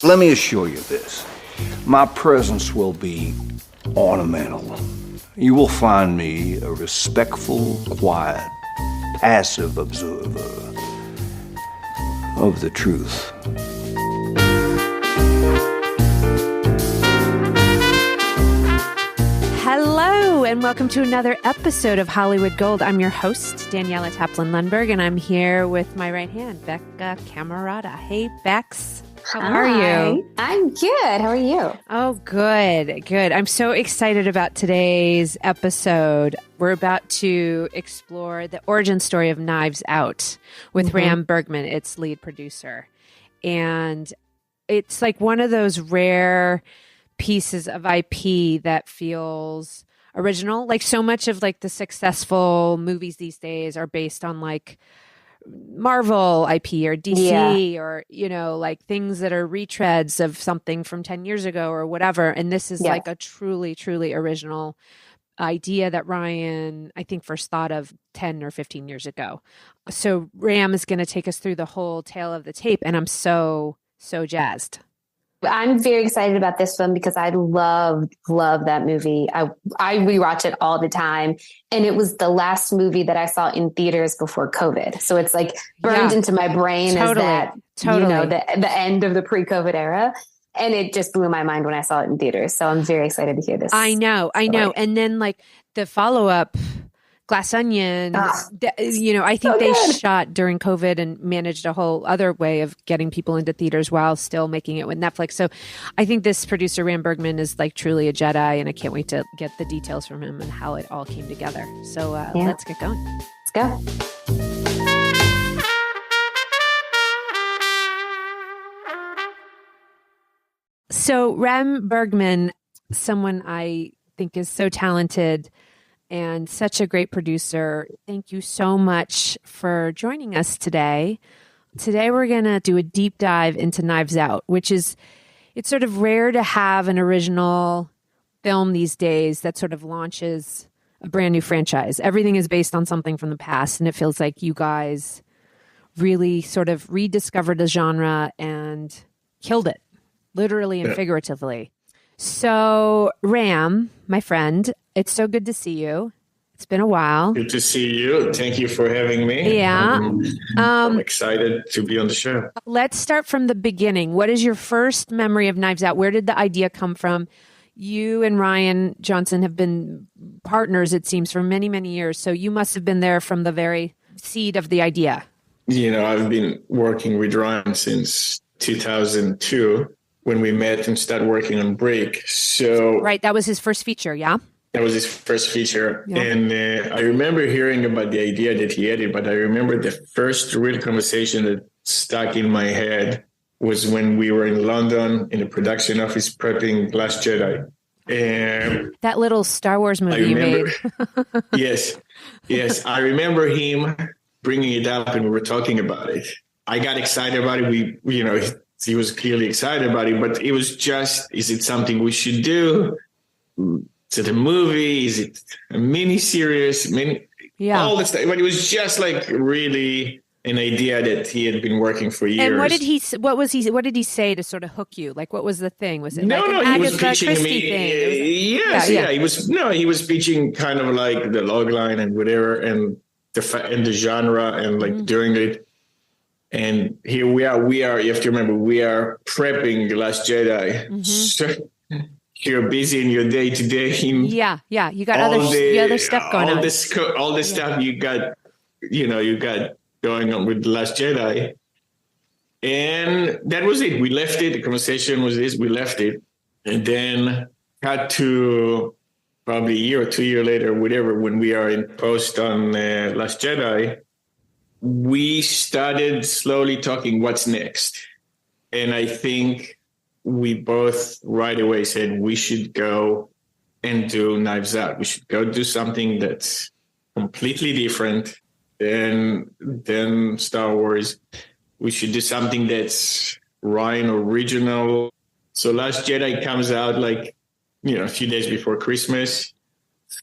Let me assure you this. My presence will be ornamental. You will find me a respectful, quiet, passive observer of the truth. Hello, and welcome to another episode of Hollywood Gold. I'm your host, Daniela Taplin Lundberg, and I'm here with my right hand, Becca Camerata. Hey, Bex. How are you? I'm good. How are you? Oh, good. Good. I'm so excited about today's episode. We're about to explore the origin story of Knives Out with Ram Bergman, its lead producer. And it's like one of those rare pieces of IP that feels original. Like so much of like the successful movies these days are based on like Marvel IP or DC or, you know, like things that are retreads of something from 10 years ago or whatever. And this is like a truly, truly original idea that Ryan, I think, first thought of 10 or 15 years ago. So Ram is going to take us through the whole tale of the tape. And I'm so jazzed. I'm very excited about this one because I love that movie. I rewatch it all the time. And it was the last movie that I saw in theaters before COVID. So it's like burned into my brain as that, you know, the end of the pre-COVID era. And it just blew my mind when I saw it in theaters. So I'm very excited to hear this. I know. And then like the follow-up, Glass Onion, you know, I think they shot during COVID and managed a whole other way of getting people into theaters while still making it with Netflix. So I think this producer, Ram Bergman, is like truly a Jedi, and I can't wait to get the details from him and how it all came together. So let's get going. Let's go. So Ram Bergman, someone I think is so talented and such a great producer. Thank you so much for joining us today. Today, we're going to do a deep dive into Knives Out, which is, it's sort of rare to have an original film these days that sort of launches a brand new franchise. Everything is based on something from the past, and it feels like you guys really sort of rediscovered the genre and killed it, literally and figuratively. So, Ram, my friend, it's so good to see you. It's been a while. Good to see you. Thank you for having me. Yeah. I'm excited to be on the show. Let's start from the beginning. What is your first memory of Knives Out? Where did the idea come from? You and Ryan Johnson have been partners, it seems, for many, many years. So you must have been there from the very seed of the idea. You know, I've been working with Ryan since 2002. When we met and started working on Break. So right, that was his first feature, yeah? That was his first feature. Yeah. And I remember hearing about the idea that he had, but I remember the first real conversation that stuck in my head was when we were in London in the production office prepping Last Jedi. And that little Star Wars movie you made. Yes. I remember him bringing it up and we were talking about it. I got excited about it. He was clearly excited about it, but it was just, is it something we should do? Is it a movie? Is it a mini series? All this stuff. But it was just like really an idea that he had been working for years. And what did he say to sort of hook you? Like, what was the thing? Was it he was pitching me. Thing? He was pitching kind of like the log line and whatever, and the genre and like doing it. And here we are, you have to remember, we are prepping The Last Jedi. So you're busy in your day to day. Yeah. You got other stuff going on. All the stuff you got going on with The Last Jedi. And that was it. We left it. The conversation was this, we left it. And then cut to probably a year or 2 years later, whatever, when we are in post on Last Jedi, we started slowly talking what's next. And I think we both right away said we should go and do Knives Out. We should go do something that's completely different than Star Wars. We should do something that's Ryan original. So Last Jedi comes out a few days before Christmas.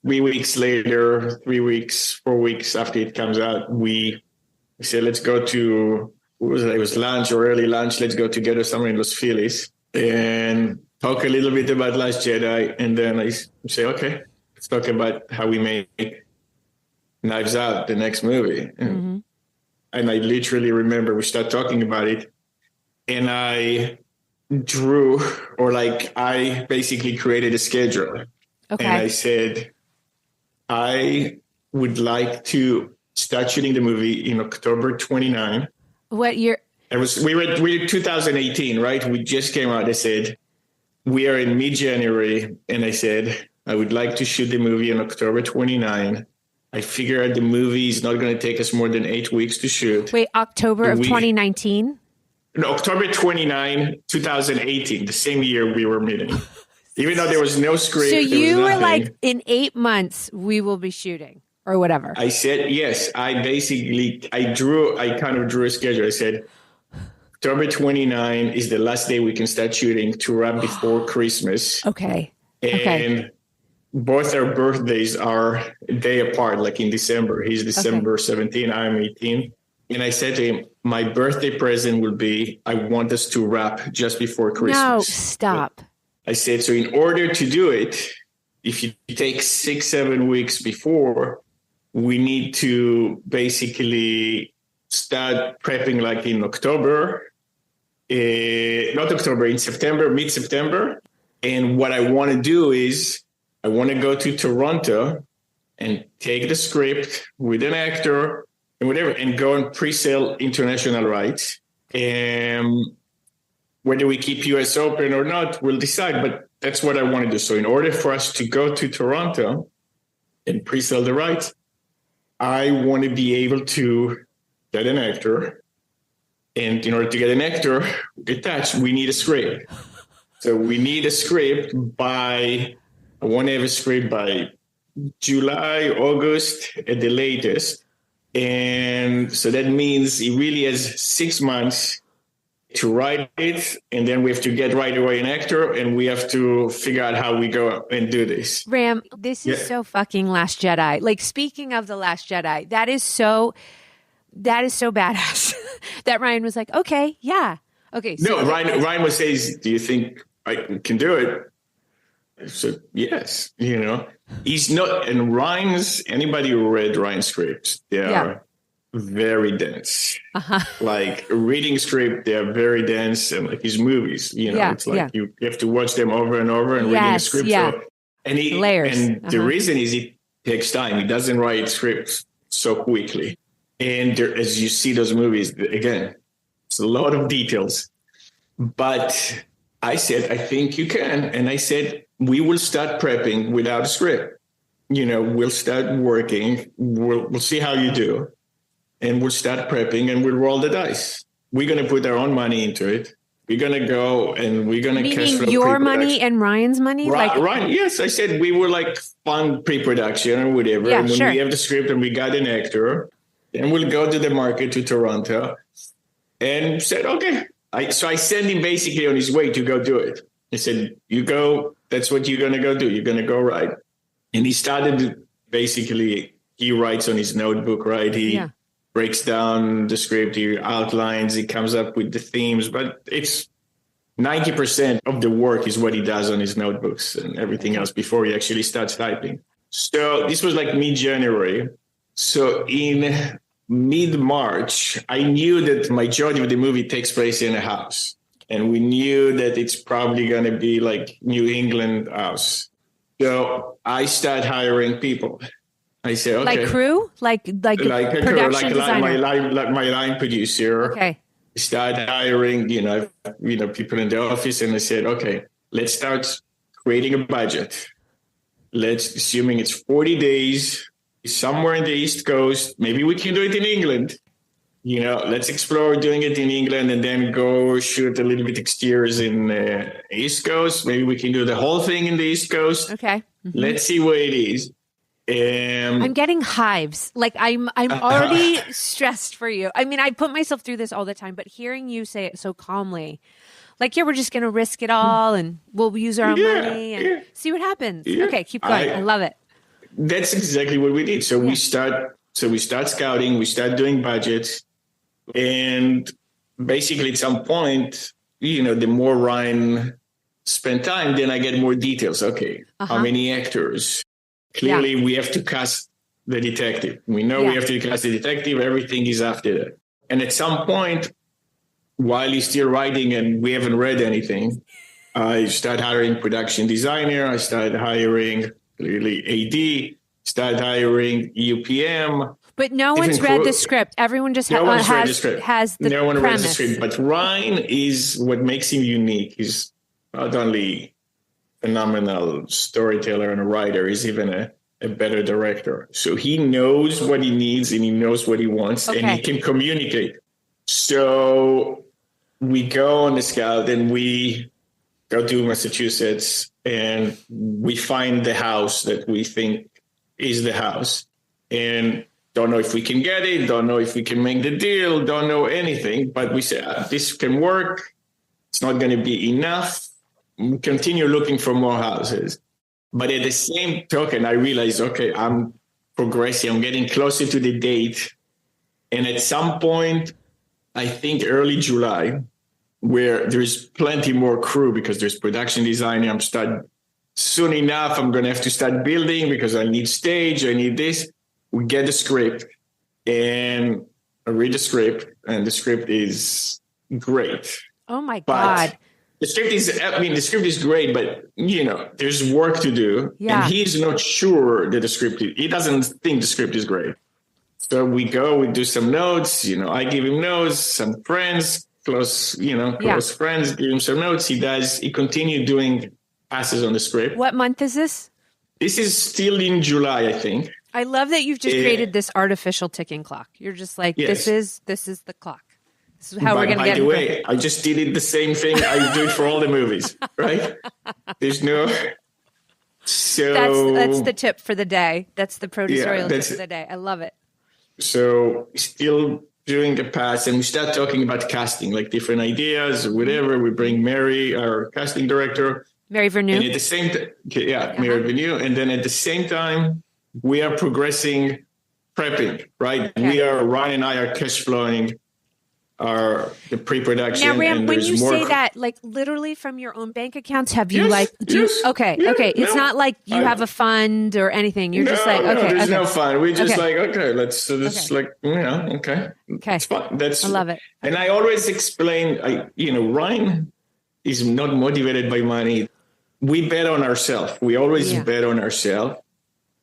3 weeks later, 4 weeks after it comes out, we said, let's go to it was lunch or early lunch. Let's go together somewhere in Los Feliz and talk a little bit about Last Jedi. And then I say, okay, let's talk about how we make Knives Out, the next movie. And I literally remember we started talking about it, and I drew, or like I basically created a schedule. Okay. And I said, I would like to start shooting the movie in October 29. What year? We were 2018, right? We just came out. I said, we are in mid-January. And I said, I would like to shoot the movie on October 29. I figured the movie is not going to take us more than 8 weeks to shoot. Wait, October of 2019? No, October 29, 2018, the same year we were meeting. Even though there was no script. So you were like, in 8 months, we will be shooting or whatever. I said, yes. I kind of drew a schedule. I said, October 29 is the last day we can start shooting to wrap before Christmas. Okay. And both our birthdays are a day apart, like in December. He's December 17, I'm 18. And I said to him, my birthday present will be, I want us to wrap just before Christmas. No, stop. I said, so in order to do it, if you take 6-7 weeks before, we need to basically start prepping like in October, in September, mid-September. And what I want to do is I want to go to Toronto and take the script with an actor and whatever, and go and pre-sale international rights. And whether we keep US open or not, we'll decide. But that's what I want to do. So in order for us to go to Toronto and pre-sell the rights, I want to be able to get an actor. And in order to get an actor attached, we need a script. So we need a script I want to have a script by July, August at the latest. And so that means it really has 6 months to write it. And then we have to get right away an actor, and we have to figure out how we go and do this. Ram, this is so fucking Last Jedi. Like, speaking of The Last Jedi, that is so badass that Ryan was like, okay, yeah. Okay. So no, Ryan was saying, do you think I can do it? So yes, he's not, and anybody who read Ryan's scripts, they are very dense. Like reading script, they are very dense, and like his movies, it's like you have to watch them over and over and reading a script. Yeah. So, and layers. And the reason is it takes time. He doesn't write scripts so quickly. And as you see those movies, again, it's a lot of details. But I said, I think you can. And I said, we will start prepping without a script. We'll start working. We'll see how you do. And we'll start prepping and we'll roll the dice. We're going to put our own money into it. We're going to go and we're going to cash flow your money and Ryan's money? Ryan, yes. I said we will fund pre-production or whatever. Yeah, and when sure. we have the script and we got an actor, then we'll go to the market to Toronto and said, okay. So I sent him basically on his way to go do it. I said, you go, that's what you're going to go do. You're going to go write. And he started he writes on his notebook, right? He breaks down the script, he outlines, he comes up with the themes, but it's 90% of the work is what he does on his notebooks and everything else before he actually starts typing. So this was like mid-January. So in mid-March, I knew that majority of the movie takes place in a house. And we knew that it's probably going to be like New England house. So I start hiring people. I say, okay. Like crew? Like production designer? Like my line producer. Okay. Start hiring, people in the office. And I said, okay, let's start creating a budget. Assuming it's 40 days, somewhere in the East Coast. Maybe we can do it in England. Let's explore doing it in England and then go shoot a little bit exteriors in the East Coast. Maybe we can do the whole thing in the East Coast. Okay. Mm-hmm. Let's see where it is. I'm getting hives. Like I'm already stressed for you. I mean, I put myself through this all the time, but hearing you say it so calmly, like, we're just going to risk it all and we'll use our own money and see what happens. Yeah. Okay, keep going. I love it. That's exactly what we did. So we start scouting, we start doing budgets. And basically at some point, the more Ryan spent time, then I get more details. Okay, how many actors? Clearly, we have to cast the detective. We know we have to cast the detective. Everything is after that. And at some point, while he's still writing and we haven't read anything, I start hiring production designer. I started hiring clearly AD. Started hiring UPM. But no one's read the script. Everyone just read the script. Has the no one premise. read the script. But Ryan is what makes him unique. He's not only a phenomenal storyteller and a writer, he's even a better director. So he knows what he needs and he knows what he wants and he can communicate. So we go on the scout and we go to Massachusetts and we find the house that we think is the house. And don't know if we can get it, don't know if we can make the deal, don't know anything. But we say, this can work. It's not going to be enough. We continue looking for more houses. But at the same token, I realized, okay, I'm progressing. I'm getting closer to the date. And at some point, I think early July, where there's plenty more crew because there's production designer. Soon enough, I'm going to have to start building because I need stage. I need this. We get the script and I read the script and the script is great. Oh my God. The script is great, but there's work to do. Yeah. And he's not sure that he doesn't think the script is great. So we do some notes, I give him notes, some friends, close friends, give him some notes. He continued doing passes on the script. What month is this? This is still in July, I think. I love that you've just created this artificial ticking clock. You're just like, this is the clock. This is how we're going to get it. By the way, I just did the same thing I do for all the movies, right? There's no... So... That's the tip for the day. That's the producerial tip for the day. I love it. So still doing the pass and we start talking about casting, like different ideas or whatever. We bring Mary, our casting director. Mary Vernew. And at the same time, Mary Vernew. And then at the same time, we are progressing, prepping, right? Okay. Ryan and I are cash flowing the pre-production. Now, Ram, when you say more... that, like literally from your own bank accounts, have you okay. It's not like you have a fund or anything. You're just like, okay. There's no fund. We just let's okay. It's fun. I love it. And I always explain, Ryan is not motivated by money. We bet on ourselves. We always bet on ourselves.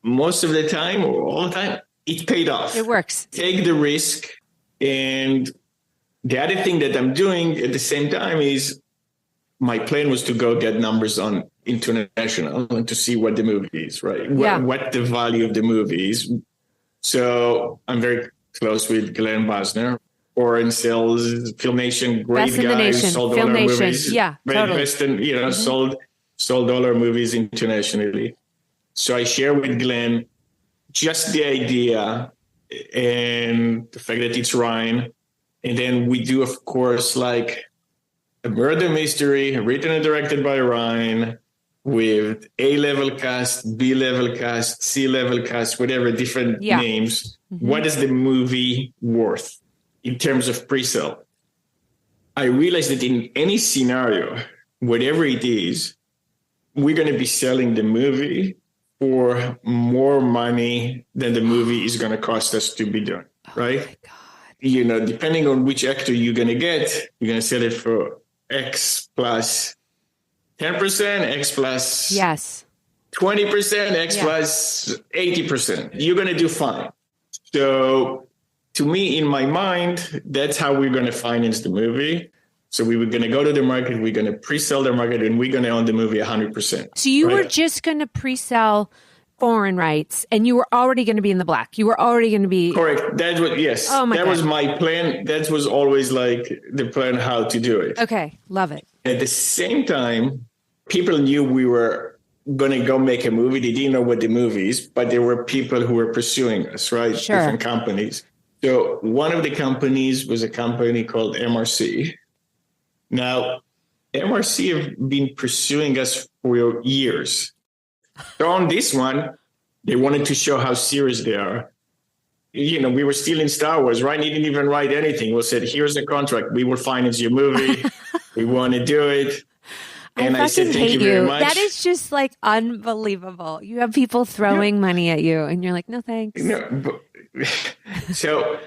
Most of the time or all the time, it paid off. It works. Take the risk. And the other thing that I'm doing at the same time is my plan was to go get numbers on international and to see what the movie is, right? What the value of the movie is. So I'm very close with Glenn Bosner, Oren Sells, Filmation, great Best in guy the nation. who sold all our movies. Yeah, totally. Best in, sold all our movies internationally. So I share with Glenn just the idea and the fact that it's Ryan. And then we do, of course, like a murder mystery written and directed by Ryan with A-level cast, B-level cast, C-level cast, whatever, different names. Mm-hmm. What is the movie worth in terms of pre-sale? I realized that in any scenario, whatever it is, we're going to be selling the movie for more money than the movie is going to cost us to be done, right? My God. Depending on which actor you're going to get, you're going to sell it for X plus 10%, X plus 20%, X plus 80%. You're going to do fine. So to me, in my mind, that's how we're going to finance the movie. So we were going to go to the market, we're going to pre-sell the market, and we're going to own the movie 100%. So you were just going to pre-sell foreign rights, and you were already going to be in the black. You were already going to be... Correct. That was my plan. That was always like the plan how to do it. Okay. Love it. At the same time, people knew we were going to go make a movie. They didn't know what the movie is, but there were people who were pursuing us, right? Sure. Different companies. So one of the companies was a company called MRC. Now, MRC have been pursuing us for years. So on this one, they wanted to show how serious they are. we were still in Star Wars. Ryan didn't even write anything. We said, here's the contract. We will finance your movie. We want to do it. And I said, thank you very much. That is just like unbelievable. You have people throwing money at you and you're like, no, thanks. So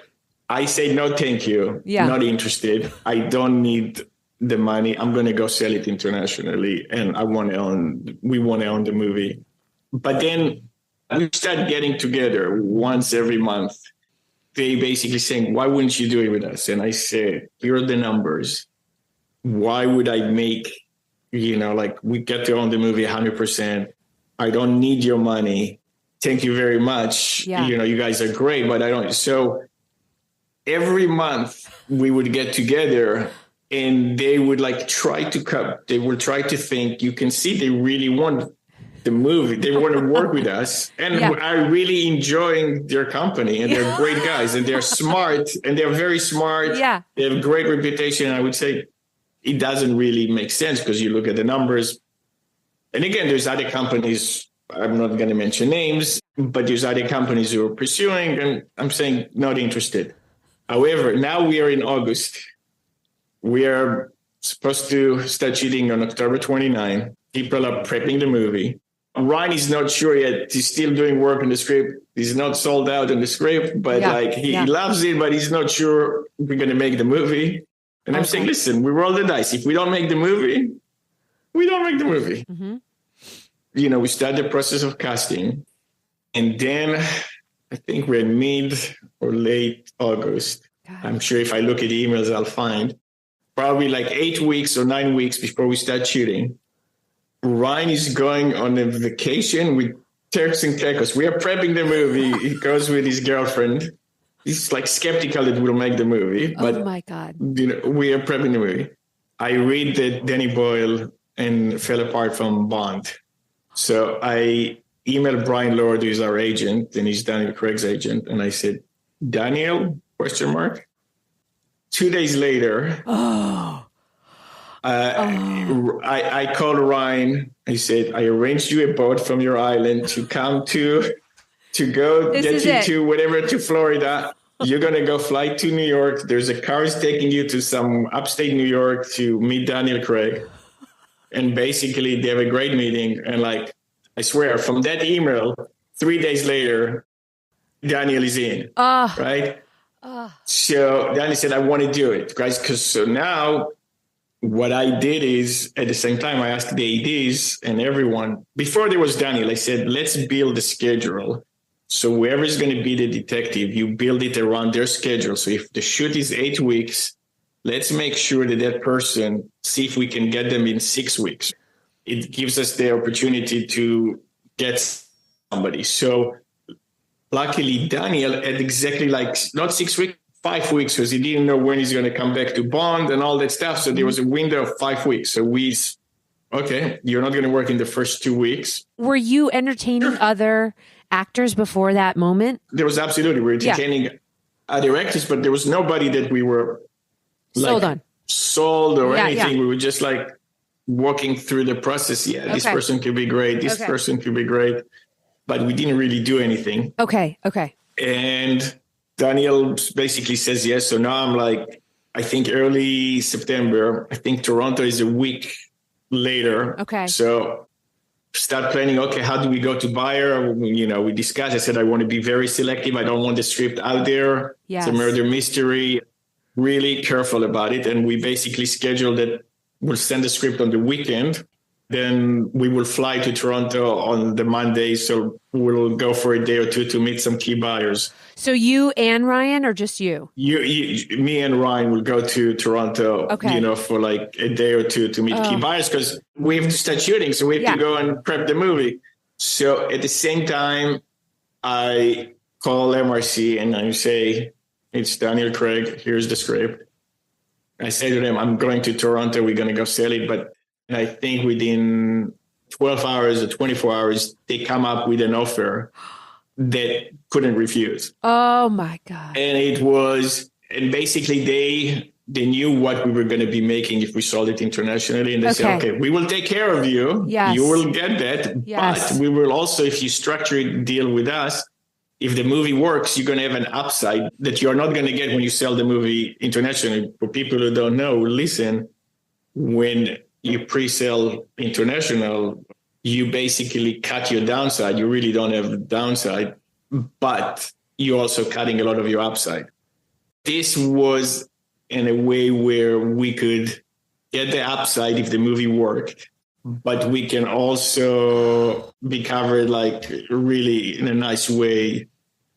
I say, no, thank you. Yeah. Not interested. I don't need the money. I'm going to go sell it internationally. And we want to own the movie. But then we started getting together once every month. They basically saying, why wouldn't you do it with us? And I said, here are the numbers. Why would I make, we get to own the movie 100%. I don't need your money. Thank you very much. Yeah. You guys are great, but I don't. So every month we would get together and they would try to think, you can see they really want the movie. They want to work with us. And are really enjoying their company. And they're great guys and they're smart and they're very smart. Yeah. They have a great reputation. And I would say it doesn't really make sense because you look at the numbers. And again, there's other companies, I'm not going to mention names, but there's other companies who are pursuing, and I'm saying not interested. However, now we are in August. We are supposed to start shooting on October 29. People are prepping the movie. Ryan is not sure yet. He's still doing work on the script. He's not sold out on the script, but he loves it, but he's not sure we're going to make the movie. And I'm saying, listen, we roll the dice. If we don't make the movie, we don't make the movie. Mm-hmm. We start the process of casting. And then I think we're in mid or late August. God. I'm sure if I look at the emails, I'll find probably 8 weeks or 9 weeks before we start shooting. Ryan is going on a vacation with Turks and Caicos. We are prepping the movie. He goes with his girlfriend. He's skeptical that we'll make the movie. But, oh my God. We are prepping the movie. I read that Danny Boyle and fell apart from Bond. So I emailed Brian Lord, who's our agent, and he's Daniel Craig's agent. And I said, Daniel, ? 2 days later, I called Ryan. I said, I arranged you a boat from your island to come to go get you to whatever, to Florida. You're going to go fly to New York. There's a car is taking you to some upstate New York to meet Daniel Craig. And basically they have a great meeting. And I swear from that email, 3 days later, Daniel is in, right? So Daniel said, I want to do it, guys. So now what I did is at the same time, I asked the ADs and everyone before there was Daniel, I said, let's build a schedule. So whoever is going to be the detective, you build it around their schedule. So if the shoot is 8 weeks, let's make sure that person, see if we can get them in 6 weeks. It gives us the opportunity to get somebody. So luckily, Daniel had exactly not 6 weeks, 5 weeks, because he didn't know when he's going to come back to Bond and all that stuff. So there was a window of 5 weeks. So you're not going to work in the first 2 weeks. Were you entertaining other actors before that moment? There was absolutely. We were entertaining other actors, but there was nobody that we were sold or anything. We were just walking through the process. This person could be great. This person could be great. But we didn't really do anything. Okay. And Daniel basically says yes. So now I'm I think early September. I think Toronto is a week later. Okay. So start planning, how do we go to buyer? We discussed. I said, I want to be very selective. I don't want the script out there. Yes. It's a murder mystery. Really careful about it. And we basically scheduled that we'll send the script on the weekend. Then we will fly to Toronto on the Monday. So we'll go for a day or two to meet some key buyers. So you and Ryan, or just you? Me and Ryan will go to Toronto, for a day or two to meet key buyers because we have to start shooting. So we have to go and prep the movie. So at the same time, I call MRC and I say, it's Daniel Craig. Here's the script. I say to them, I'm going to Toronto. We're going to go sell it. But I think within 12 hours or 24 hours, they come up with an offer that couldn't refuse. Oh my God. And basically they knew what we were going to be making if we sold it internationally. And they said, okay, we will take care of you. Yes. You will get that. Yes. But we will also, if you structure a deal with us, if the movie works, you're going to have an upside that you're not going to get when you sell the movie internationally. For people who don't know, listen, when you pre-sell international, you basically cut your downside. You really don't have the downside, but you're also cutting a lot of your upside. This was in a way where we could get the upside if the movie worked, but we can also be covered like really in a nice way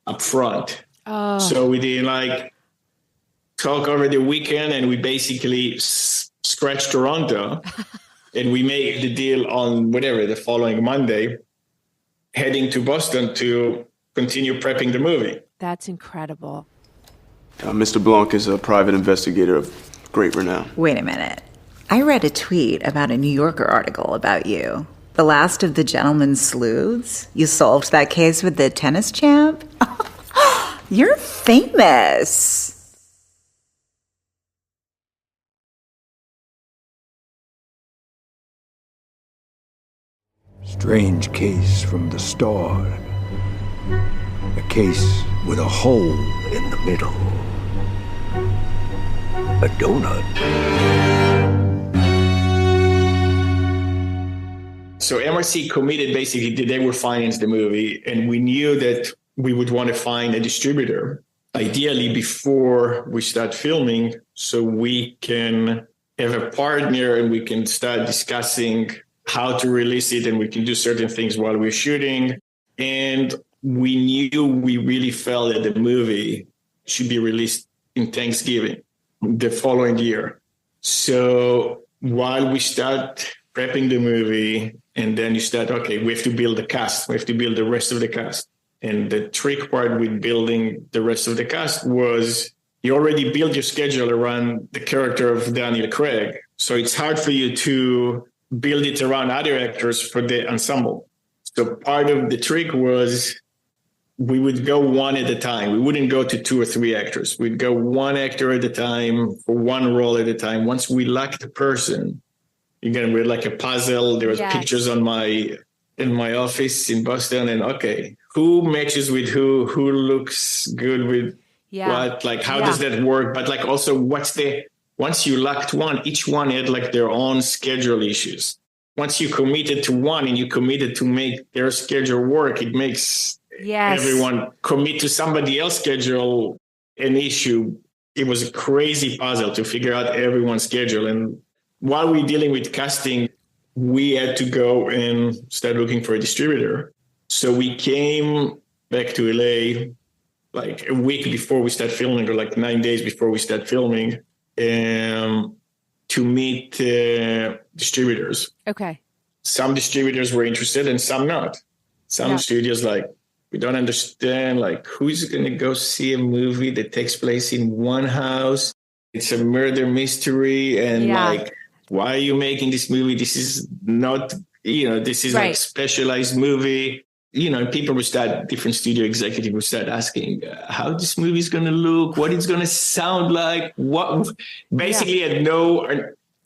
up front. Oh. So we did like talk over the weekend, and we basically scratched Toronto and we made the deal on whatever, the following Monday, heading to Boston to continue prepping the movie. That's incredible. Mr. Blanc is a private investigator of great renown. Wait a minute. I read a tweet about a New Yorker article about you. The last of the gentleman's sleuths? You solved that case with the tennis champ? You're famous. Strange case from the start. A case with a hole in the middle. A donut. So MRC committed basically that they would finance the movie, and we knew that we would want to find a distributor, ideally before we start filming, so we can have a partner and we can start discussing how to release it, and we can do certain things while we're shooting. And we knew we really felt that the movie should be released in Thanksgiving the following year. So while we start prepping the movie, and then you start, okay, we have to build the cast. We have to build the rest of the cast. And the trick part with building the rest of the cast was you already build your schedule around the character of Daniel Craig. So it's hard for you to build it around other actors for the ensemble. So part of the trick was we would go one at a time. We wouldn't go to 2 or 3 actors. We'd go one actor at a time for one role at a time. Once we liked the person, again, we're like a puzzle. There was pictures in my office in Boston, and okay, who matches with who looks good with what, like how does that work? But like also once you locked one, each one had like their own schedule issues. Once you committed to one and you committed to make their schedule work, it makes everyone commit to somebody else's schedule an issue. It was a crazy puzzle to figure out everyone's schedule. And while we're dealing with casting, we had to go and start looking for a distributor. So we came back to LA like a week before we start filming, or like 9 days before we start filming, to meet distributors. Okay. Some distributors were interested and some not. Some studios like, we don't understand, like, who's going to go see a movie that takes place in one house? It's a murder mystery. And like, why are you making this movie? This is not, this is like specialized movie. People would start, different studio executives would start asking how this movie is going to look, what it's going to sound like, what basically had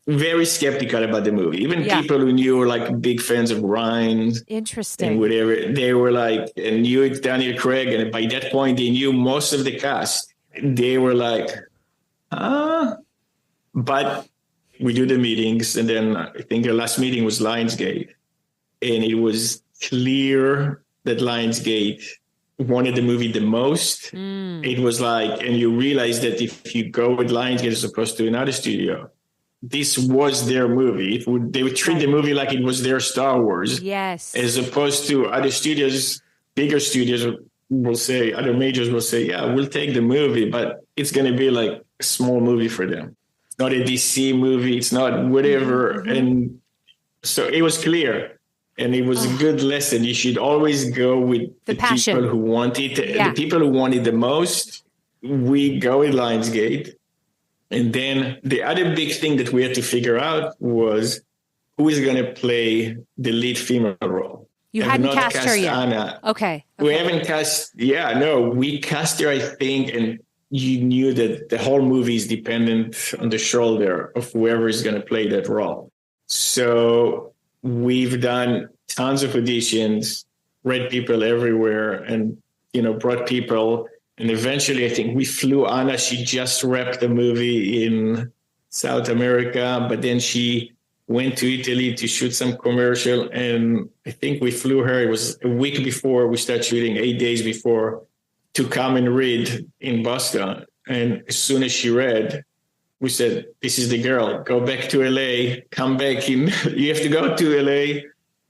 very skeptical about the movie. Even people who knew were like big fans of Ryan. Interesting. And whatever, they were like, and knew it's Daniel Craig. And by that point, they knew most of the cast. They were like, but we do the meetings. And then I think the last meeting was Lionsgate. And it was clear that Lionsgate wanted the movie the most. It was like, and you realize that if you go with Lionsgate as opposed to another studio, this was their movie. They would treat the movie like it was their Star Wars. Yes. As opposed to other studios, bigger studios will say, other majors will say, yeah, we'll take the movie, but it's going to be like a small movie for them. It's not a DC movie. It's not whatever. Mm-hmm. And so it was clear. And it was a good lesson. You should always go with the people who want it. The people who want it the most, we go with Lionsgate. And then the other big thing that we had to figure out was who is going to play the lead female role. You hadn't cast her yet. Anna. Okay. We haven't cast. We cast her, I think, and you knew that the whole movie is dependent on the shoulder of whoever is going to play that role. So we've done tons of auditions, read people everywhere, and brought people. And eventually, I think we flew Anna. She just wrapped the movie in South America, but then she went to Italy to shoot some commercial. And I think we flew her. It was a week before we started shooting, 8 days before, to come and read in Boston. And as soon as she read, we said, this is the girl. Go back to LA, come back in. You have to go to LA,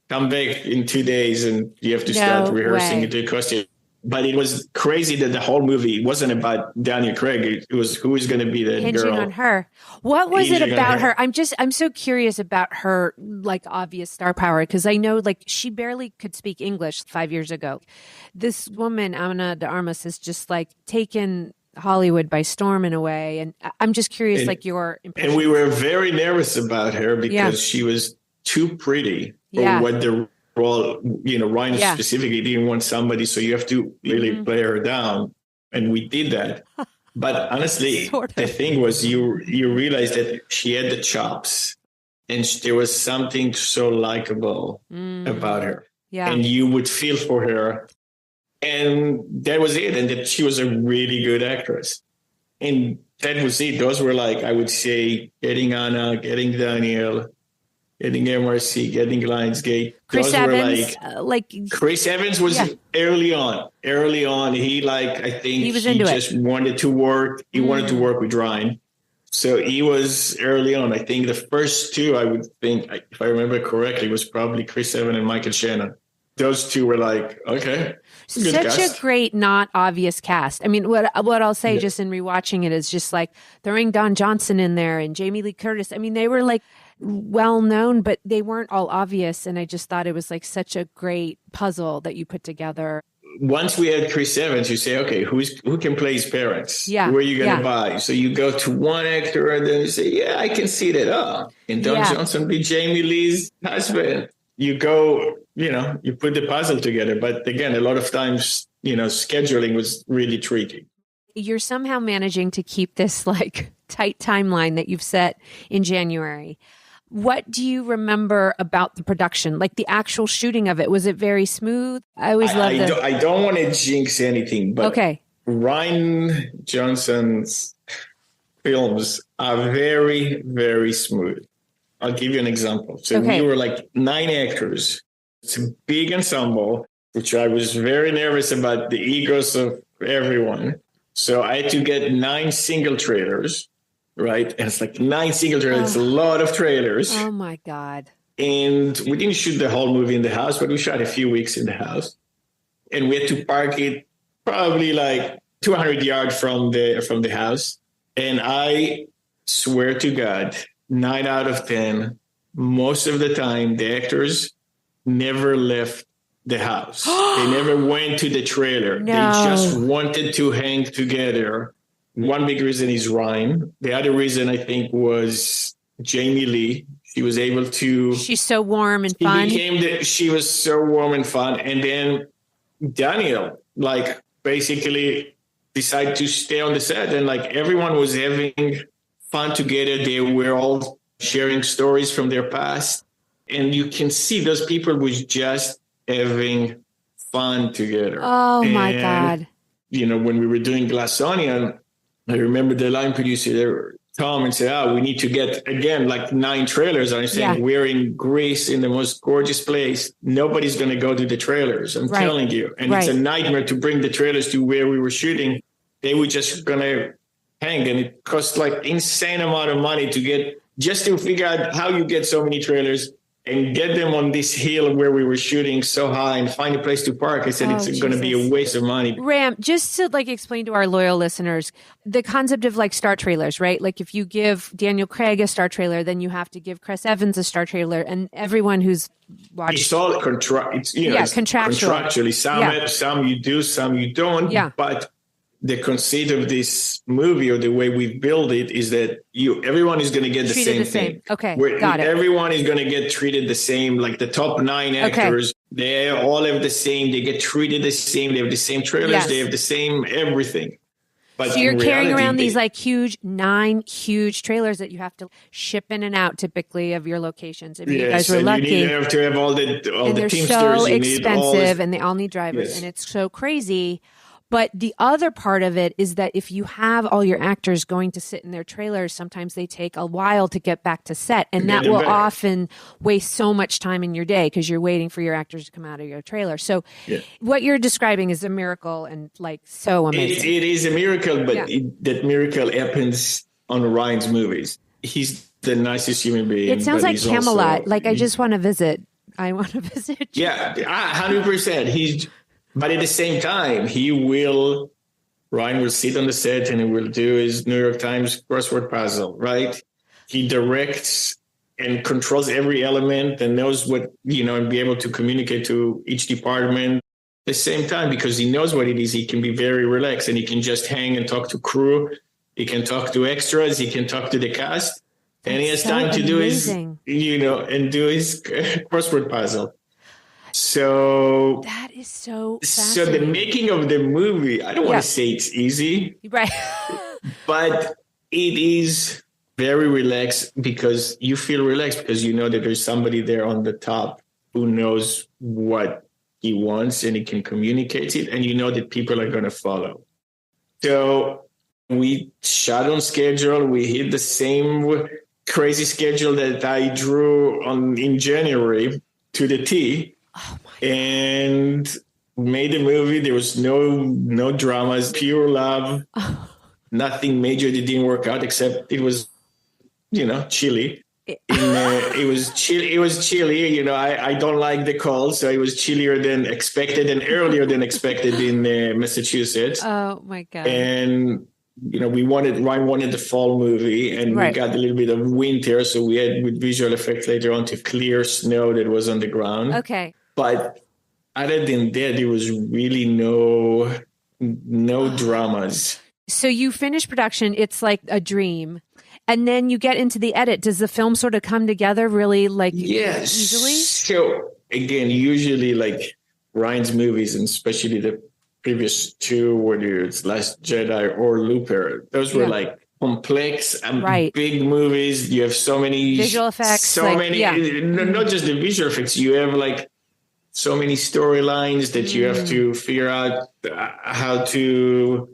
come back in 2 days, and you have to start rehearsing the costume. But it was crazy that the whole movie wasn't about Daniel Craig. It was who is going to be that hinging girl. on her. What was it Hinging on about her. her? I'm so curious about her, like, obvious star power, because I know, like, she barely could speak English 5 years ago. This woman, Ana de Armas, has just, like, taken Hollywood by storm in a way. And I'm just curious, like, your impression. And we were very nervous about her because she was too pretty for what the role, Ryan specifically didn't want somebody, so you have to really play her down. And we did that. But honestly, the thing was you realized that she had the chops and there was something so likable about her. Yeah. And you would feel for her. And that was it. And that she was a really good actress. And that was it. Those were, like, I would say, getting Anna, getting Daniel, getting MRC, getting Lionsgate. Chris Evans, Chris Evans was early on. He, I think he just wanted to work. He wanted to work with Ryan. So he was early on. I think the first two, I would think, if I remember correctly, was probably Chris Evans and Michael Shannon. Those two were like, okay. Such a great, not obvious cast. I mean, what I'll say just in rewatching it is just like throwing Don Johnson in there and Jamie Lee Curtis. I mean, they were like well known, but they weren't all obvious. And I just thought it was like such a great puzzle that you put together. Once we had Chris Evans, you say, okay, who can play his parents? Yeah. Who are you going to buy? So you go to one actor and then you say, yeah, I can see that. Oh, can Don Johnson be Jamie Lee's husband? You go, you put the puzzle together. But again, a lot of times, scheduling was really tricky. You're somehow managing to keep this like tight timeline that you've set in January. What do you remember about the production, like the actual shooting of it? Was it very smooth? I always love that. I don't want to jinx anything, but Ryan Johnson's films are very, very smooth. I'll give you an example. So we were like 9 actors. It's a big ensemble, which I was very nervous about the egos of everyone. So I had to get 9 single trailers. Right. And it's like 9 single trailers. It's a lot of trailers. Oh, my God. And we didn't shoot the whole movie in the house, but we shot a few weeks in the house. And we had to park it probably like 200 yards from the house. And I swear to God, 9 out of 10, most of the time, the actors never left the house. They never went to the trailer. No. They just wanted to hang together. One big reason is Ryan. The other reason, I think, was Jamie Lee. She was able to... She's so warm and fun. She was so warm and fun. And then Daniel, basically decided to stay on the set. And, everyone was having fun together. They were all sharing stories from their past. And you can see those people was just having fun together. Oh, my God. When we were doing Glass Onion, I remember the line producer there, Tom, and said, we need to get, again, 9 trailers. And I'm saying, we're in Greece, in the most gorgeous place. Nobody's going to go to the trailers. I'm telling you. And it's a nightmare to bring the trailers to where we were shooting. They were just going to hang. And it cost insane amount of money just to figure out how you get so many trailers and get them on this hill where we were shooting so high and find a place to park. I said, it's going to be a waste of money. Ram, just to explain to our loyal listeners, the concept of star trailers, right? Like if you give Daniel Craig a star trailer, then you have to give Chris Evans a star trailer, and everyone who's watched. It's all contractually. Some you do, some you don't. Yeah. But the conceit of this movie, or the way we build it, is that everyone is going to get the same thing. Okay, got it. Everyone is going to get treated the same. Like the top 9 actors, they all have the same. They get treated the same. They have the same trailers. Yes. They have the same everything. But so you're in carrying reality, around these like 9 huge trailers that you have to ship in and out typically of your locations. I mean, you guys were and lucky. you have to have all the and they're teamsters. so You need all expensive and they all need drivers Yes. and it's so crazy. But the other part of it is that if you have all your actors going to sit in their trailers, sometimes they take a while to get back to set. And that will often waste so much time in your day because you're waiting for your actors to come out of your trailer. So what you're describing is a miracle and like so amazing. It is a miracle, but that miracle happens on Ryan's movies. He's the nicest human being. It sounds like Camelot. Also, like I just want to visit. I want to visit. Yeah, 100%. But at the same time, Ryan will sit on the set and he will do his New York Times crossword puzzle, right? He directs and controls every element and knows what, and be able to communicate to each department. At the same time, because he knows what it is, he can be very relaxed and he can just hang and talk to crew. He can talk to extras. He can talk to the cast. And he has time to do his, and do his crossword puzzle. So that is so So the making of the movie, I don't want to say it's easy, right? But it is very relaxed because you feel relaxed because you know that there's somebody there on the top who knows what he wants and he can communicate it, and you know that people are going to follow. So we shot on schedule. We hit the same crazy schedule that I drew in January to the T. Oh my and made a movie. There was no dramas, pure love. Nothing major that didn't work out, except it was, chilly. It was chilly. It was chilly. I don't like the cold, so it was chillier than expected and earlier than expected in Massachusetts. Oh my God! And Ryan wanted the fall movie, and we got a little bit of winter, so we had with visual effects later on to clear snow that was on the ground. Okay. But other than that, there was really no dramas. So you finish production, it's like a dream. And then you get into the edit. Does the film sort of come together really easily? So again, usually like Ryan's movies, and especially the previous two, whether it's Last Jedi or Looper, those were like complex and big movies. You have so many visual effects, not just the visual effects. You have like so many storylines that you have to figure out how to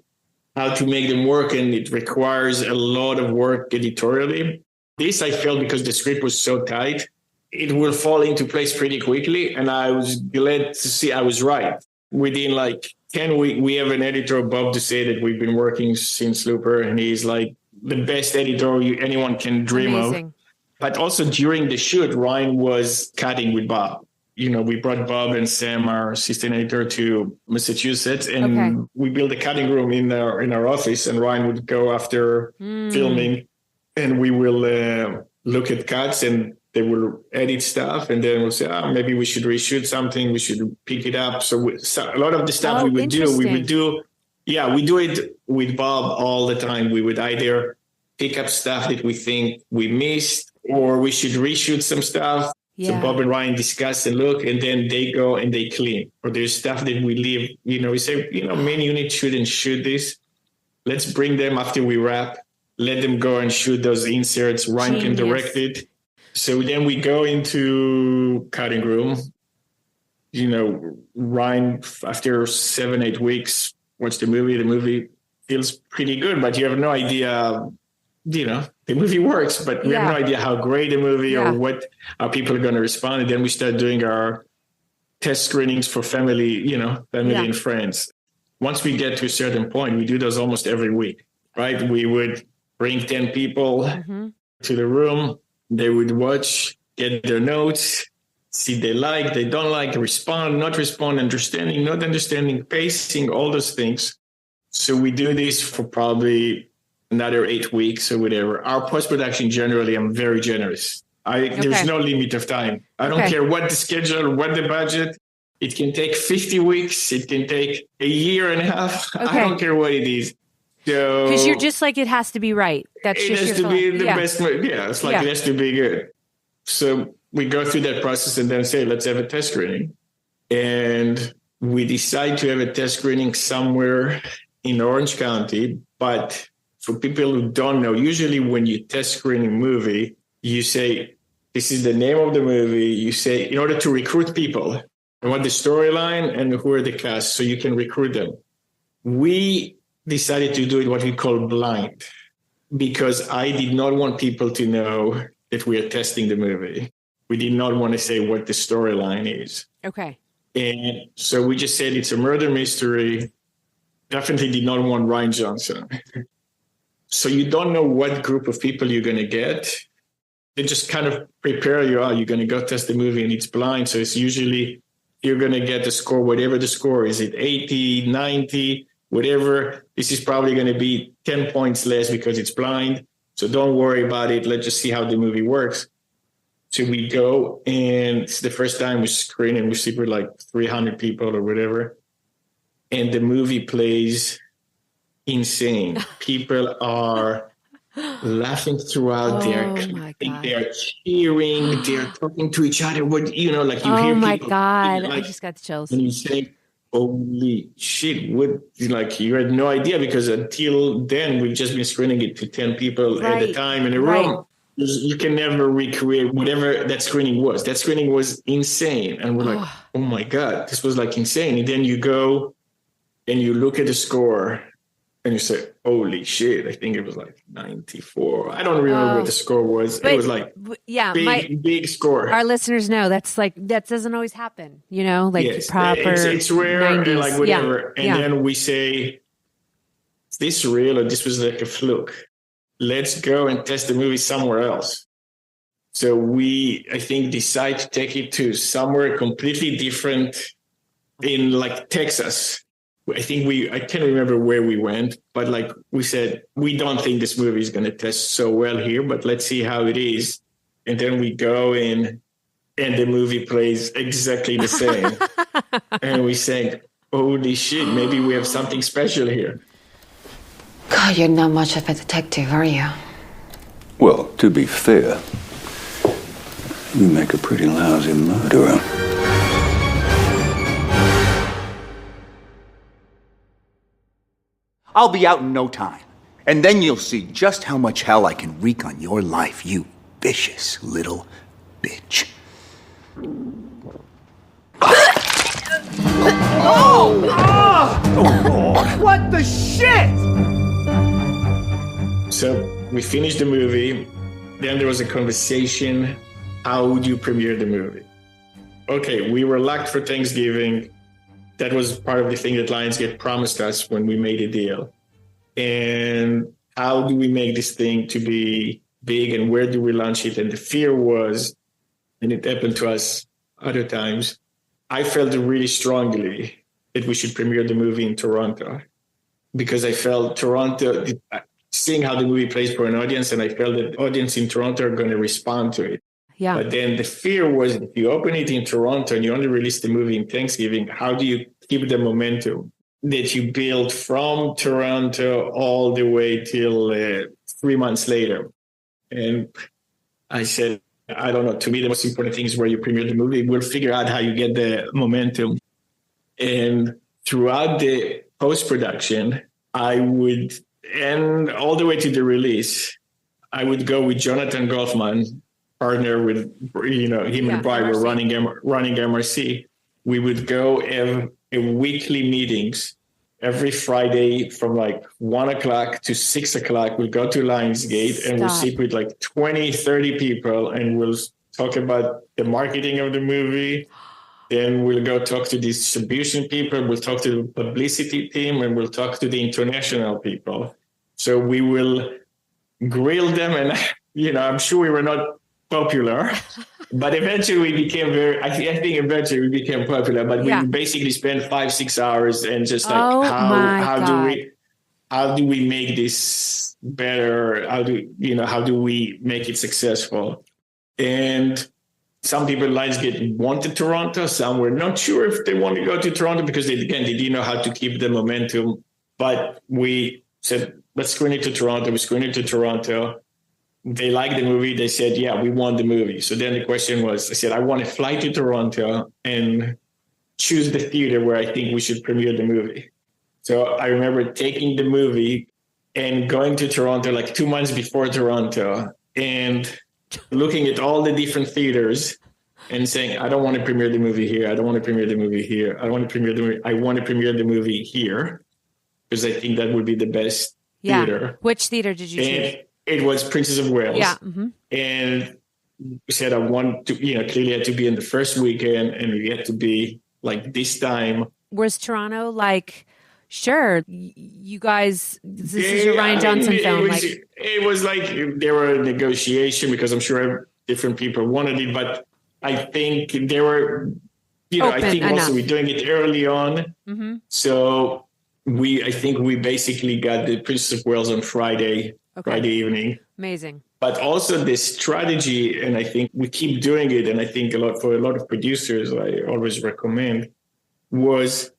make them work, and it requires a lot of work editorially. This I felt because the script was so tight, it will fall into place pretty quickly, and I was glad to see I was right. Within like 10 weeks, we have an editor, Bob Ducey, that we've been working since Looper, and he's like the best editor anyone can dream of. But also during the shoot, Ryan was cutting with Bob. We brought Bob and Sam, our assistant editor, to Massachusetts, and we built a cutting room in our office, and Ryan would go after filming, and we will look at cuts, and they will edit stuff, and then we'll say, maybe we should reshoot something, we should pick it up. So a lot of the stuff we would do it with Bob all the time. We would either pick up stuff that we think we missed, or we should reshoot some stuff. So Bob and Ryan discuss and look, and then they go and they clean. Or there's stuff that we leave, we say, main unit shouldn't shoot this. Let's bring them after we wrap. Let them go and shoot those inserts. Ryan can direct it. So then we go into cutting room. Ryan, after 7-8 weeks, watch the movie. The movie feels pretty good, but you have no idea, the movie works, but we have no idea how great the movie or how people are going to respond. And then we start doing our test screenings for family and friends. Once we get to a certain point, we do those almost every week, right? We would bring 10 people to the room. They would watch, get their notes, see they like, they don't like, respond, not respond, understanding, not understanding, pacing, all those things. So we do this for probably another 8 weeks or whatever. Our post-production, generally, I'm very generous. There's no limit of time. I don't care what the schedule, what the budget. It can take 50 weeks. It can take a year and a half. I don't care what it is. So because you're just like, it has to be right. That's it just has to be the best. Yeah, it's like it has to be good. So we go through that process and then say, let's have a test screening. And we decide to have a test screening somewhere in Orange County But for people who don't know, usually when you test screen a movie, you say, this is the name of the movie. You say, in order to recruit people, I want the storyline and who are the cast so you can recruit them. We decided to do it what we call blind, because I did not want people to know that we are testing the movie. We did not want to say what the storyline is. Okay. And so we just said it's a murder mystery. Definitely did not want Rian Johnson. So you don't know what group of people you're going to get. They just kind of prepare you. You're going to go test the movie and it's blind. So it's usually you're going to get the score, whatever the score is, it 80, 90, whatever. This is probably going to be 10 points less because it's blind. So don't worry about it. Let's just see how the movie works. So we go, and it's the first time we screen, and we see with like 300 people or whatever. And the movie plays insane. People are laughing throughout. They're cheering. They're talking to each other. What you hear people. Oh my God! I just got the chills. And you say, "Holy shit!" What you had no idea, because until then we've just been screening it to 10 people at a time in a room. You can never recreate whatever that screening was. That screening was insane, and we're like, "Oh my God, this was insane!" And then you go and you look at the score. And you say, holy shit, I think it was 94. I don't remember what the score was. But, it was big score. Our listeners know that doesn't always happen, yes, proper. It's rare 90s. and whatever. Yeah. And then we say, is this real or this was a fluke? Let's go and test the movie somewhere else. So we, I think, decide to take it to somewhere completely different in Texas. I can't remember where we went, but we said, we don't think this movie is going to test so well here, but let's see how it is. And then we go in and the movie plays exactly the same. And we say, holy shit, maybe we have something special here. God, you're not much of a detective, are you? Well, to be fair, you make a pretty lousy murderer. I'll be out in no time. And then you'll see just how much hell I can wreak on your life, you vicious little bitch. Oh, what the shit? So we finished the movie. Then there was a conversation. How would you premiere the movie? Okay, we were locked for Thanksgiving. That was part of the thing that Lionsgate promised us when we made a deal. And how do we make this thing to be big, and where do we launch it? And the fear was, and it happened to us other times, I felt really strongly that we should premiere the movie in Toronto, because I felt Toronto, seeing how the movie plays for an audience, and I felt that the audience in Toronto are going to respond to it. Yeah. But then the fear was, if you open it in Toronto and you only release the movie in Thanksgiving, how do you keep the momentum that you build from Toronto all the way till 3 months later? And I said, I don't know. To me, the most important thing is where you premiere the movie. We'll figure out how you get the momentum. And throughout the post-production, I would, and all the way to the release, I would go with Jonathan Goffman, partner with, him and Brian were running MRC. We would go have weekly meetings every Friday from 1 o'clock to 6 o'clock. We'll go to Lionsgate and we'll sit with 20, 30 people, and we'll talk about the marketing of the movie. Then we'll go talk to distribution people. We'll talk to the publicity team, and we'll talk to the international people. So we will grill them, and, I'm sure we were not popular, but eventually we became I think eventually we became popular, but we basically spent 5-6 hours and just how do we make this better? How do we make it successful? And some people in Lionsgate wanted Toronto. Some were not sure if they want to go to Toronto because they didn't know how to keep the momentum. But we said, let's screen it to Toronto. We screened it to Toronto. They liked the movie. They said, yeah, we want the movie. So then the question was, I said, I want to fly to Toronto and choose the theater where I think we should premiere the movie. So I remember taking the movie and going to Toronto like 2 months before Toronto and looking at all the different theaters and saying, I don't want to premiere the movie here. I don't want to premiere the movie here. I want to premiere the movie. I want to premiere the movie here because I think that would be the best theater. Which theater did you choose? It was Princess of Wales. Yeah. And we said, I want to, clearly had to be in the first weekend and we had to be like this time. Was Toronto like, sure, you guys, this is your Ryan Johnson film? It was like there were a negotiation because I'm sure different people wanted it, but I think they were, I think enough. also we're doing it early on. So I think we basically got the Princess of Wales on Friday evening. Amazing. But also the strategy, and I think we keep doing it, and I think for a lot of producers, I always recommend, was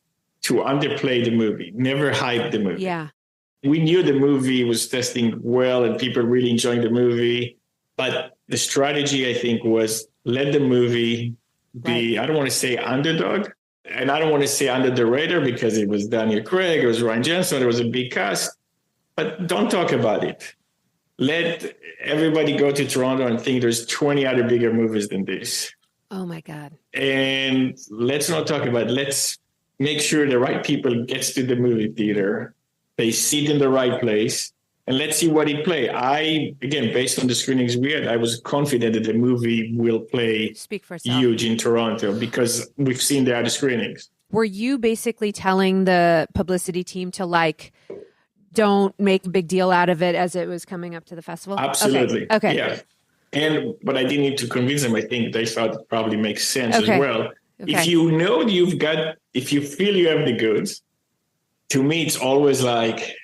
to underplay the movie, never hype the movie. Yeah. We knew the movie was testing well and people really enjoying the movie, but the strategy, I think, was let the movie be, I don't want to say underdog, and I don't want to say under the radar because it was Daniel Craig, it was Ryan Johnson, it was a big cast, but don't talk about it. Let everybody go to Toronto and think there's 20 other bigger movies than this. Oh my God. And let's not talk about it. Let's make sure the right people gets to the movie theater. They sit in the right place and let's see what it play. Again, based on the screenings we had, I was confident that the movie will play Speak for itself. Huge in Toronto because we've seen the other screenings. Were you basically telling the publicity team to don't make a big deal out of it as it was coming up to the festival? Absolutely. Okay. Yeah. But I didn't need to convince them. I think they thought it probably makes sense as well. Okay. If you know if you feel you have the goods, to me, it's always like,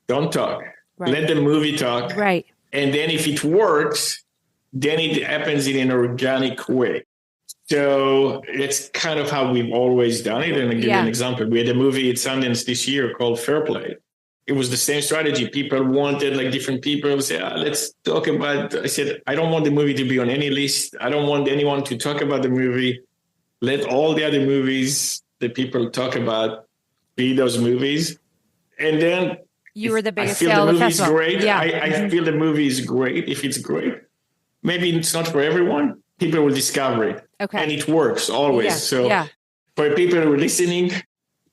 don't talk. Right. Let the movie talk. Right. And then if it works, then it happens in an organic way. So it's kind of how we've always done it. And I'll give you an example. We had a movie at Sundance this year called Fair Play. It was the same strategy. People wanted, different people say, let's talk about, I said, I don't want the movie to be on any list. I don't want anyone to talk about the movie. Let all the other movies that people talk about be those movies. And then you were the biggest I feel sale the of the movie is festival. great. Yeah. I feel the movie is great. If it's great, maybe it's not for everyone. People will discover it. Okay. And it works always. So for people who are listening,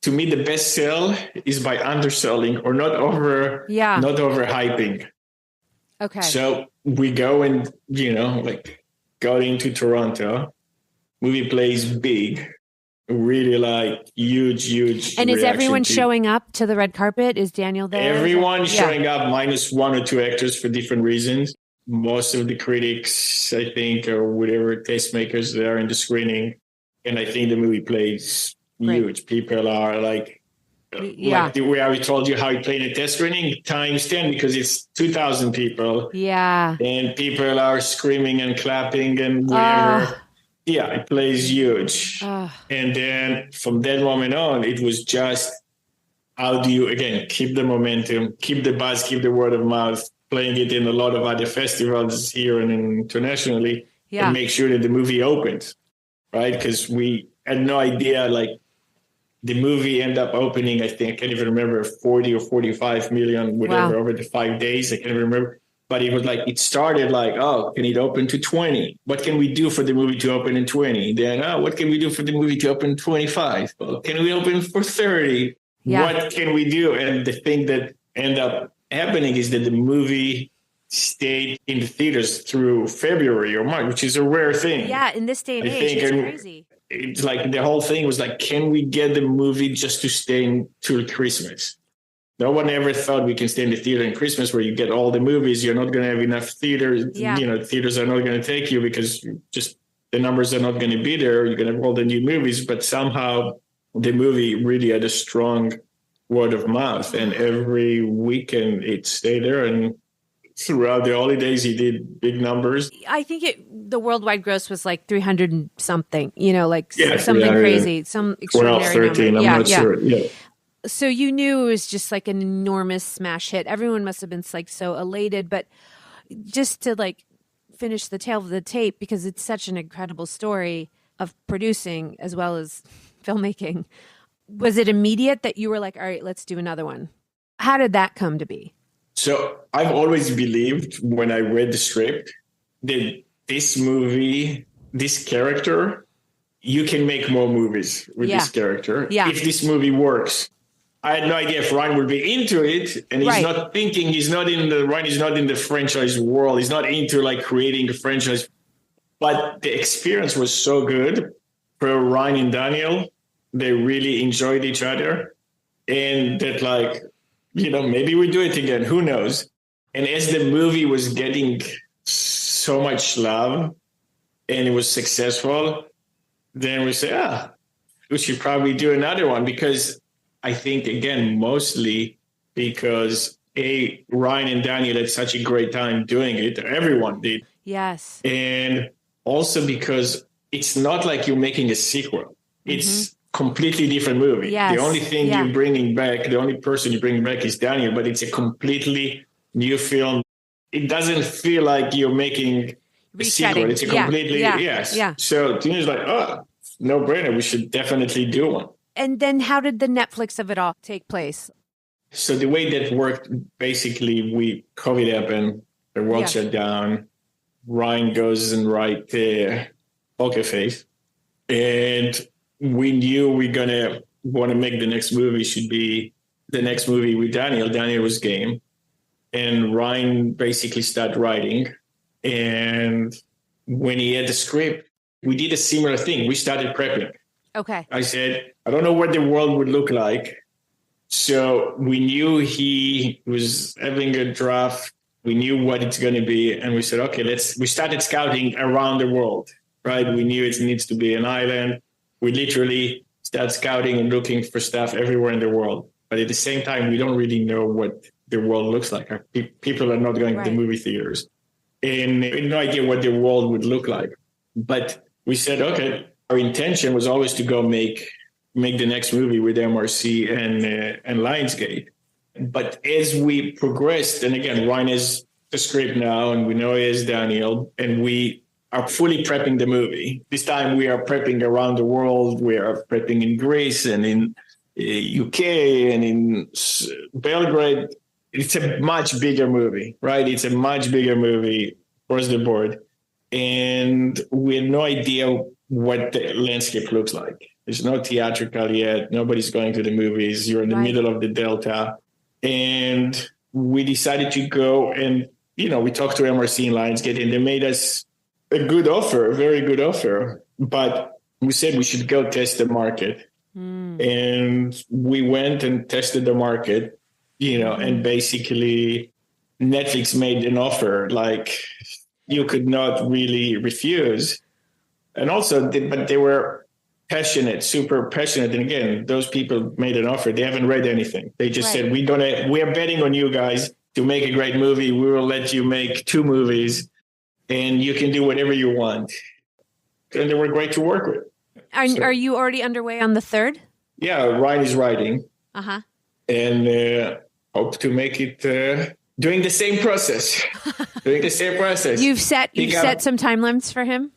to me, the best sell is by underselling or not overhyping. Okay. So we go and, go into Toronto, movie plays big, really huge. And is everyone showing up to the red carpet? Is Daniel there? Everyone showing up minus one or two actors for different reasons. Most of the critics, I think, or whatever tastemakers that are in the screening. And I think the movie plays huge. People are like the way I told you how it played in a test screening times 10 because it's 2,000 people. Yeah. And people are screaming and clapping and whatever. It plays huge. And then from that moment on, it was just how do you, again, keep the momentum, keep the buzz, keep the word of mouth, playing it in a lot of other festivals here and internationally, and make sure that the movie opens, right? Because we had no idea, the movie ended up opening, I think, I can't even remember, 40 or 45 million, whatever, over the 5 days. I can't even remember. But it was it started can it open to 20? What can we do for the movie to open in 20? Then, what can we do for the movie to open 25? Well, can we open for 30? Yeah. What can we do? And the thing that ended up happening is that the movie stayed in the theaters through February or March, which is a rare thing. Yeah, in this day and age, it's crazy. It's the whole thing was can we get the movie just to stay until Christmas? No one ever thought we can stay in the theater in Christmas where you get all the movies. You're not going to have enough theaters. Yeah. Theaters are not going to take you because just the numbers are not going to be there. You're going to have all the new movies, but somehow the movie really had a strong word of mouth. And every weekend it stayed there. And throughout the holidays, he did big numbers. I think the worldwide gross was 300 and something, something crazy, some extraordinary 12, 13, number. I'm not sure. Yeah. So you knew it was just an enormous smash hit. Everyone must have been so elated, but just to finish the tale of the tape, because it's such an incredible story of producing as well as filmmaking. Was it immediate that you were all right, let's do another one? How did that come to be? So I've always believed when I read the script that this movie, this character, you can make more movies with this character if this movie works. I had no idea if Ryan would be into it, and he's not thinking, Ryan is not in the franchise world. He's not into like creating a franchise, but the experience was so good for Ryan and Daniel. They really enjoyed each other, and that like, maybe we do it again. Who knows? And as the movie was getting so much love and it was successful, then we say, we should probably do another one, because I think, again, mostly because Ryan and Daniel had such a great time doing it. Everyone did. Yes. And also because it's not like you're making a sequel. It's completely different movie. Yes. The only thing you're bringing back, the only person you're bringing back is Daniel, but it's a completely new film. It doesn't feel like you're making a sequel. It's a completely, Yeah. So Tina's like, no brainer. We should definitely do one. And then how did the Netflix of it all take place? So the way that worked, basically, COVID happened, the world shut down. Ryan goes and writes Poker Face. And we knew we're going to want to make the next movie should be the next movie with Daniel. Daniel was game. And Ryan basically started writing. And when he had the script, we did a similar thing. We started prepping. Okay. I said, I don't know what the world would look like. So we knew he was having a draft. We knew what it's going to be. And we said, okay, we started scouting around the world, right? We knew it needs to be an island. We literally started scouting and looking for stuff everywhere in the world. But at the same time, we don't really know what the world looks like. People are not going to the movie theaters. And we had no idea what the world would look like. But we said, okay, our intention was always to go make the next movie with MRC and Lionsgate. But as we progressed, and again, Ryan has the script now, and we know he has Daniel, and we are fully prepping the movie. This time we are prepping around the world. We are prepping in Greece and in UK and in Belgrade. It's a much bigger movie, right? It's a much bigger movie across the board. And we have no idea what the landscape looks like. There's no theatrical yet. Nobody's going to the movies. You're in the middle of the Delta. And we decided to go and, we talked to MRC and Lionsgate, and they made us a good offer, a very good offer. But we said we should go test the market. And we went and tested the market, and basically Netflix made an offer like you could not really refuse. And also, but they were passionate, super passionate. And again, those people made an offer. They haven't read anything. They just said, we are betting on you guys to make a great movie. We will let you make 2 movies and you can do whatever you want. And they were great to work with. Are you already underway on the 3rd? Yeah, Ryan is writing. Uh-huh. And hope to make it doing the same process. You've set some timelines for him?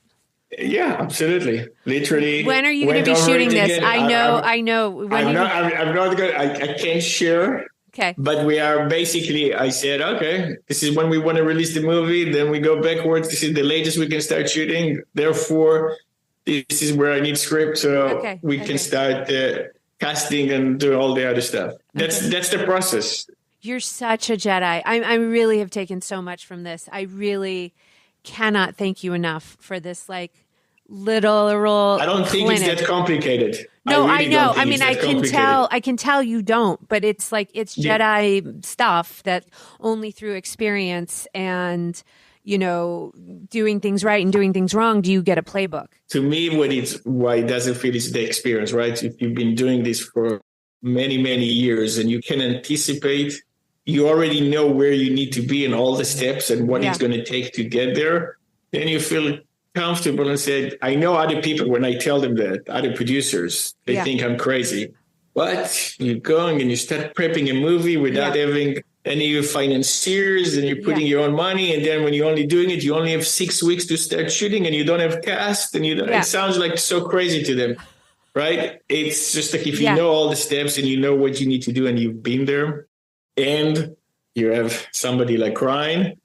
Yeah, absolutely. Literally. When are you going to be shooting this? Again. I know. I'm not going. I can't share. Okay. But we are basically. I said, okay, this is when we want to release the movie. Then we go backwards. This is the latest we can start shooting. Therefore, this is where I need script, so we can start casting and do all the other stuff. That's the process. You're such a Jedi. I really have taken so much from this. I really cannot thank you enough for this, literal. I don't think it's that complicated. No, I know. I mean, I can tell you don't, but it's it's Jedi stuff that only through experience and, doing things right and doing things wrong, do you get a playbook. To me, why it doesn't feel is the experience, right? If you've been doing this for many, many years and you can anticipate, you already know where you need to be and all the steps and what it's going to take to get there, then you feel comfortable and said, I know other people, when I tell them that, other producers, they think I'm crazy. But you're going and you start prepping a movie without having any financiers and you're putting your own money. And then when you're only doing it, you only have 6 weeks to start shooting and you don't have cast and it sounds like so crazy to them, right? It's just like if you know all the steps and you know what you need to do and you've been there. And you have somebody like Ryan,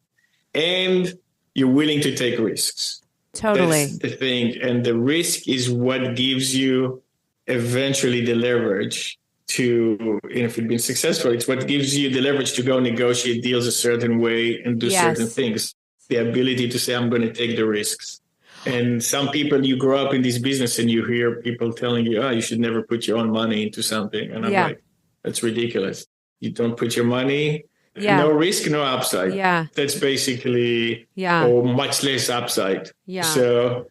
and you're willing to take risks. Totally. That's the thing. And the risk is what gives you eventually the leverage to, if you've been successful, it's what gives you the leverage to go negotiate deals a certain way and do certain things. The ability to say, I'm going to take the risks. And some people, you grow up in this business and you hear people telling you, you should never put your own money into something. And I'm like, that's ridiculous. You don't put your money, no risk, no upside. Yeah. That's basically, or much less upside. Yeah. So,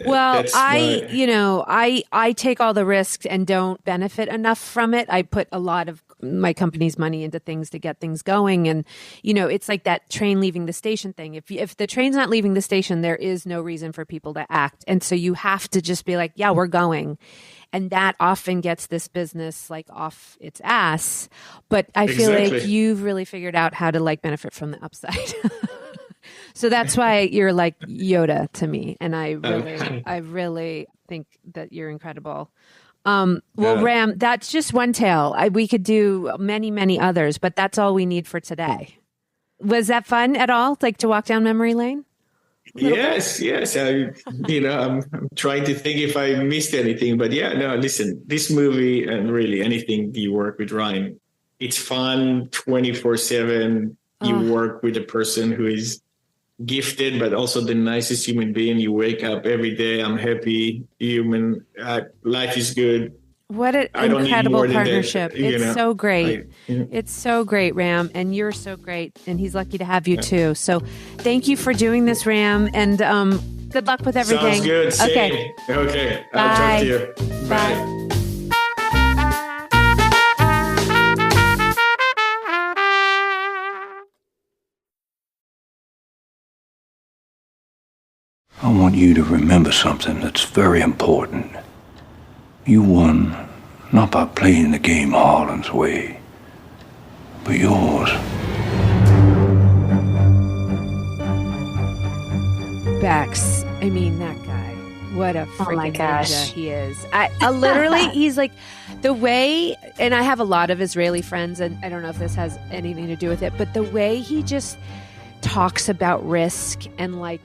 well, I take all the risks and don't benefit enough from it. I put a lot of my company's money into things to get things going. And, it's like that train leaving the station thing. If the train's not leaving the station, there is no reason for people to act. And so you have to just be like, yeah, we're going. And that often gets this business like off its ass. But I feel like you've really figured out how to like benefit from the upside. So that's why you're like Yoda to me. And I really think that you're incredible. Ram, that's just one tale. We could do many, many others, but that's all we need for today. Was that fun at all? Like to walk down memory lane? Yes. I'm trying to think if I missed anything, but listen, this movie and really anything you work with Ryan, it's fun 24/7. You work with a person who is gifted, but also the nicest human being. You wake up every day. I'm happy human. Life is good. What an incredible partnership. It's so great. It's so great, Ram. And you're so great. And he's lucky to have you too. So thank you for doing this, Ram. And good luck with everything. Sounds good. Okay. Okay. I'll talk to you. Bye. I want you to remember something that's very important. You won not by playing the game Harlan's way, but yours. Bex, I mean, that guy. What a freaking ninja he is. I literally, he's like the way, and I have a lot of Israeli friends, and I don't know if this has anything to do with it, but the way he just talks about risk and like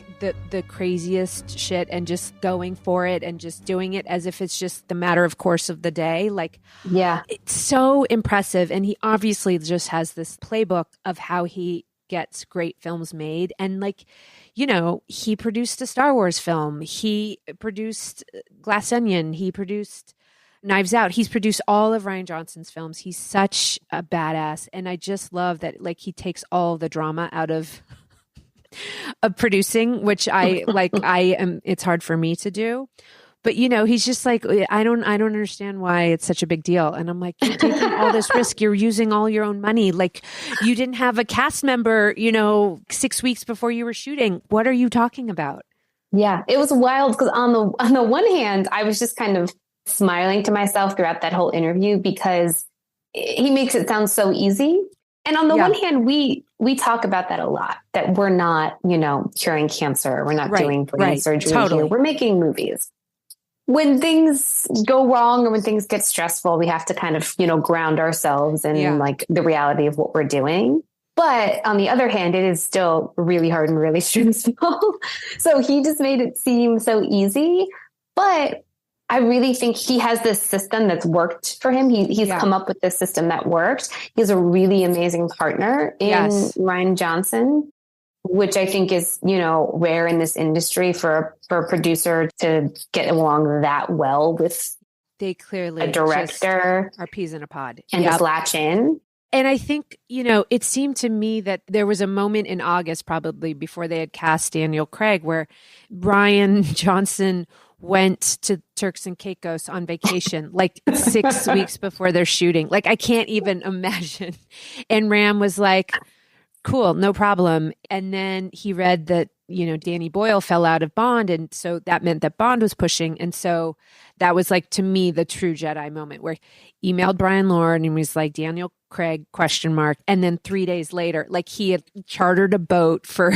the craziest shit and just going for it and just doing it as if it's just the matter of course of the day. Like, it's so impressive. And he obviously just has this playbook of how he gets great films made. And like, he produced a Star Wars film. He produced Glass Onion. He produced Knives Out. He's produced all of Rian Johnson's films. He's such a badass. And I just love that, like, he takes all the drama out of producing, which it's hard for me to do. But, he's just like, I don't understand why it's such a big deal. And I'm like, you're taking all this risk. You're using all your own money. Like, you didn't have a cast member, 6 weeks before you were shooting. What are you talking about? Yeah, it was wild because on the one hand, I was just kind of smiling to myself throughout that whole interview because he makes it sound so easy. And on the one hand, we talk about that a lot, that we're not, curing cancer. We're not doing brain surgery here. We're making movies. When things go wrong or when things get stressful, we have to kind of, ground ourselves in like the reality of what we're doing. But on the other hand, it is still really hard and really stressful. So he just made it seem so easy. But I really think he has this system that's worked for him. He's come up with this system that works. He's a really amazing partner in Rian Johnson, which I think is, rare in this industry for a producer to get along that well with they clearly a director. Are peas in a pod. And just latch in. And I think, it seemed to me that there was a moment in August, probably before they had cast Daniel Craig, where Rian Johnson went to Turks and Caicos on vacation, like 6 weeks before they're shooting. Like, I can't even imagine. And Ram was like, cool, no problem. And then he read that, Danny Boyle fell out of Bond. And so that meant that Bond was pushing. And so that was like, to me, the true Jedi moment where he emailed Brian Lord and was like, Daniel Craig, ? And then 3 days later, like he had chartered a boat for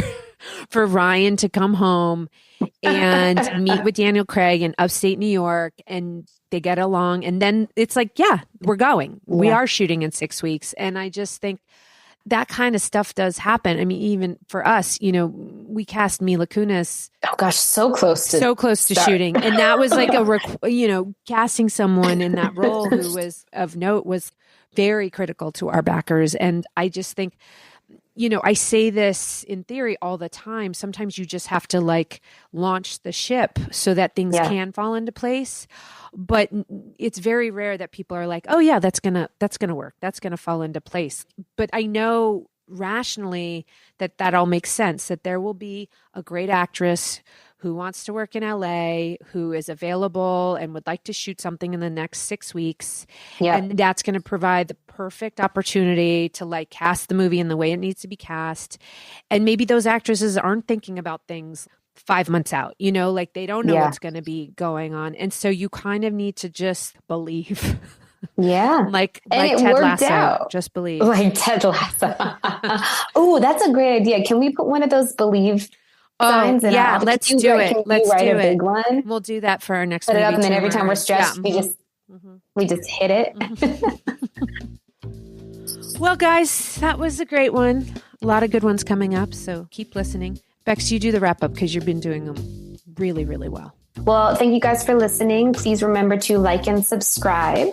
Ryan to come home and meet with Daniel Craig in upstate New York, and they get along. And then it's like, we're going. We are shooting in 6 weeks. And I just think that kind of stuff does happen. I mean, even for us, you know, we cast Mila Kunis. Oh gosh, so close to shooting. And that was like casting someone in that role who was of note was very critical to our backers. And I just think, you know, I say this in theory all the time. Sometimes you just have to like launch the ship so that things can fall into place. But it's very rare that people are like, oh yeah, that's gonna work. That's gonna fall into place. But I know rationally that all makes sense, that there will be a great actress who wants to work in LA, who is available and would like to shoot something in the next 6 weeks. Yeah. And that's going to provide the perfect opportunity to like cast the movie in the way it needs to be cast. And maybe those actresses aren't thinking about things 5 months out, you know, like they don't know what's going to be going on. And so you kind of need to just believe. Yeah. like Ted Lasso, out. Just believe. Like Ted Lasso. Oh, that's a great idea. Can we put one of those believe signs? Yeah, let's do it. Let's do it. Big one? We'll do that for our next put movie. Put it up, and then every time we're stressed, we just hit it. Well, guys, that was a great one. A lot of good ones coming up, so keep listening. Bex, you do the wrap up because you've been doing them really, really well. Well, thank you guys for listening. Please remember to like and subscribe.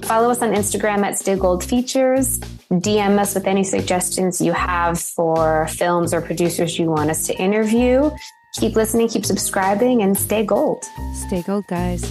Follow us on Instagram at Stay Gold Features. DM us with any suggestions you have for films or producers you want us to interview. Keep listening, keep subscribing, and stay gold. Stay gold, guys.